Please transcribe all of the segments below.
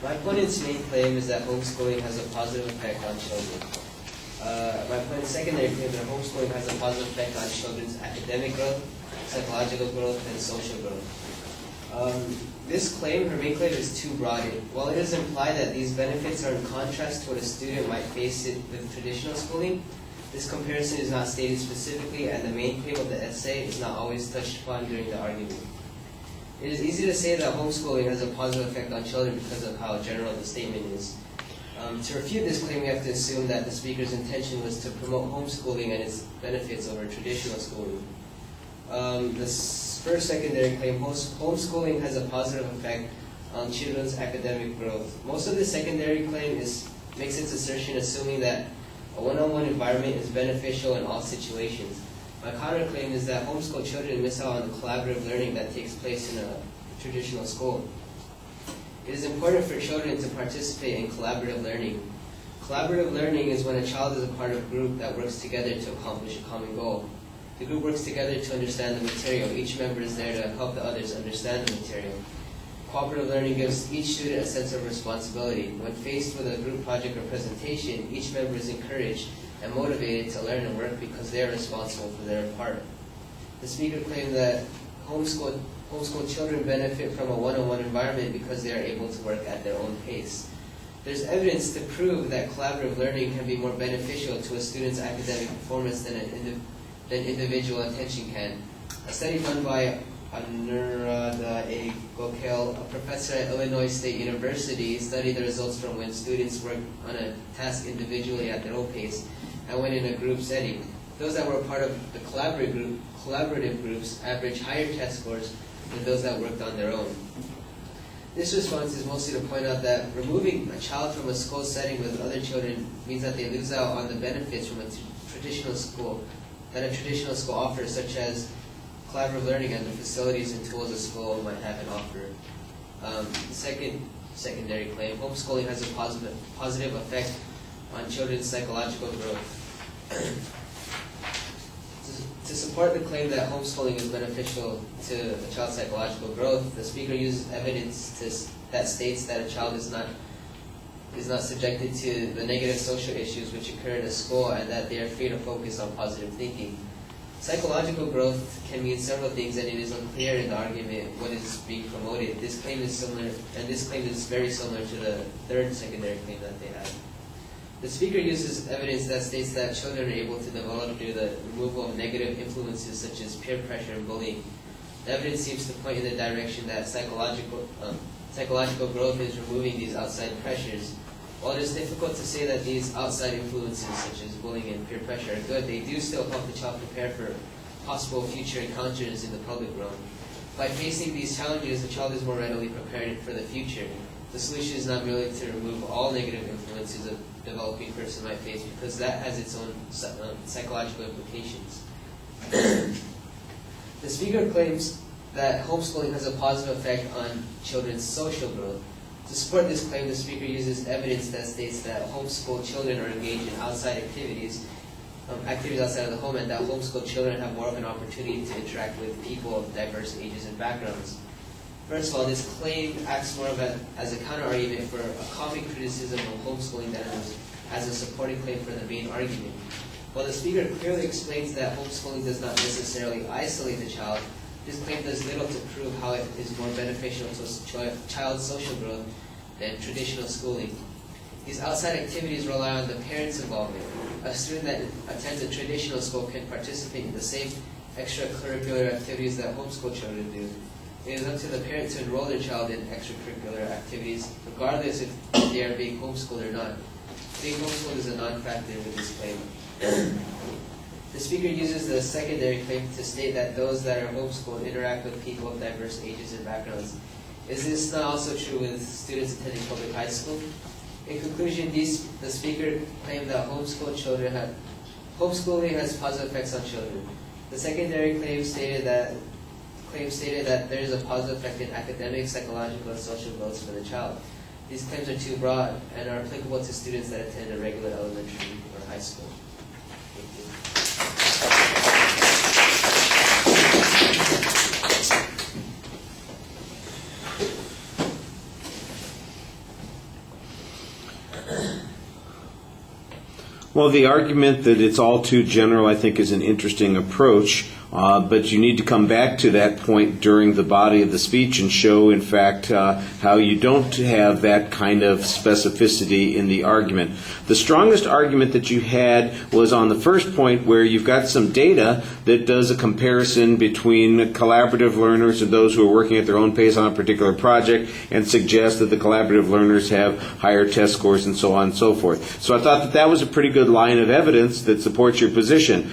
My opponent's main claim is that homeschooling has a positive effect on children. My opponent's secondary claim that homeschooling has a positive effect on children's academic growth, psychological growth, and social growth. This claim, her main claim, is too broad. While it is implied that these benefits are in contrast to what a student might face with traditional schooling, this comparison is not stated specifically, and the main claim of the essay is not always touched upon during the argument. It is easy to say that homeschooling has a positive effect on children because of how general the statement is. To refute this claim, we have to assume that the speaker's intention was to promote homeschooling and its benefits over traditional schooling. First secondary claim, homeschooling has a positive effect on children's academic growth. Most of the secondary claim makes its assertion assuming that a one-on-one environment is beneficial in all situations. My counterclaim is that homeschool children miss out on the collaborative learning that takes place in a traditional school. It is important for children to participate in collaborative learning. Collaborative learning is when a child is a part of a group that works together to accomplish a common goal. The group works together to understand the material. Each member is there to help the others understand the material. Cooperative learning gives each student a sense of responsibility. When faced with a group project or presentation, each member is encouraged and motivated to learn and work because they are responsible for their part. The speaker claimed that homeschool children benefit from a one-on-one environment because they are able to work at their own pace. There's evidence to prove that collaborative learning can be more beneficial to a student's academic performance than individual attention can. A study done by Anuradha A. Gokhale, a professor at Illinois State University, studied the results from when students work on a task individually at their own pace and when in a group setting. Those that were part of the collaborative groups averaged higher test scores than those that worked on their own. This response is mostly to point out that removing a child from a school setting with other children means that they lose out on the benefits from a traditional school offers, such as collaborative learning and the facilities and tools a school might have and offer. Secondary claim, homeschooling has a positive effect on children's psychological growth. To support the claim that homeschooling is beneficial to a child's psychological growth, the speaker uses evidence that states that a child is not subjected to the negative social issues which occur in a school and that they are free to focus on positive thinking. Psychological growth can mean several things, and it is unclear in the argument what is being promoted. This claim is similar, and this claim is very similar to the third secondary claim that they had. The speaker uses evidence that states that children are able to develop through the removal of negative influences such as peer pressure and bullying. The evidence seems to point in the direction that psychological growth is removing these outside pressures. While it is difficult to say that these outside influences such as bullying and peer pressure are good, they do still help the child prepare for possible future encounters in the public realm. By facing these challenges, the child is more readily prepared for the future. The solution is not merely to remove all negative influences a developing person might face, because that has its own psychological implications. The speaker claims that homeschooling has a positive effect on children's social growth. To support this claim, the speaker uses evidence that states that homeschooled children are engaged in outside activities outside of the home, and that homeschooled children have more of an opportunity to interact with people of diverse ages and backgrounds. First of all, this claim acts more as a counter-argument for a common criticism of homeschooling than as a supporting claim for the main argument. While the speaker clearly explains that homeschooling does not necessarily isolate the child, this claim does little to prove how it is more beneficial to child's social growth than traditional schooling. These outside activities rely on the parents' involvement. A student that attends a traditional school can participate in the same extracurricular activities that homeschool children do. It is up to the parent to enroll their child in extracurricular activities, regardless if they are being homeschooled or not. Being homeschooled is a non-factor with this claim. The speaker uses the secondary claim to state that those that are homeschooled interact with people of diverse ages and backgrounds. Is this not also true with students attending public high school? In conclusion, the speaker claimed that homeschooling has positive effects on children. The secondary claim stated that there is a positive effect in academic, psychological, and social growth for the child. These claims are too broad and are applicable to students that attend a regular elementary or high school. Thank you. Well, the argument that it's all too general, I think, is an interesting approach, but you need to come back to that point during the body of the speech and show, in fact, how you don't have that kind of specificity in the argument. The strongest argument that you had was on the first point, where you've got some data that does a comparison between collaborative learners and those who are working at their own pace on a particular project, and suggests that the collaborative learners have higher test scores and so on and so forth. So I thought that that was a pretty good line of evidence that supports your position.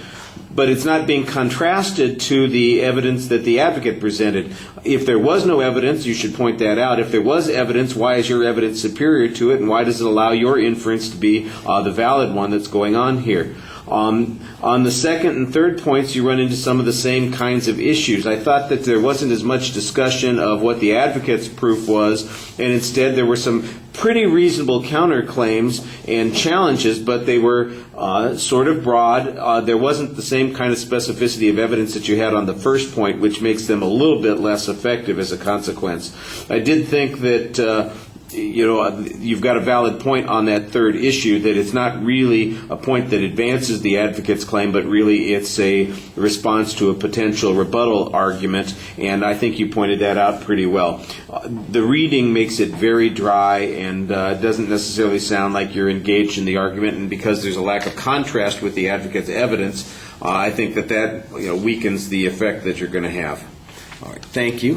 But it's not being contrasted to the evidence that the advocate presented. If there was no evidence, you should point that out. If there was evidence, why is your evidence superior to it, and why does it allow your inference to be the valid one that's going on here? On the second and third points, you run into some of the same kinds of issues. I thought that there wasn't as much discussion of what the advocate's proof was, and instead there were some pretty reasonable counterclaims and challenges, but they were sort of broad. There wasn't the same kind of specificity of evidence that you had on the first point, which makes them a little bit less effective as a consequence. I did think that you've got a valid point on that third issue, that it's not really a point that advances the advocate's claim, but really it's a response to a potential rebuttal argument, and I think you pointed that out pretty well. The reading makes it very dry and doesn't necessarily sound like you're engaged in the argument, and because there's a lack of contrast with the advocate's evidence, I think that weakens the effect that you're going to have. All right, thank you.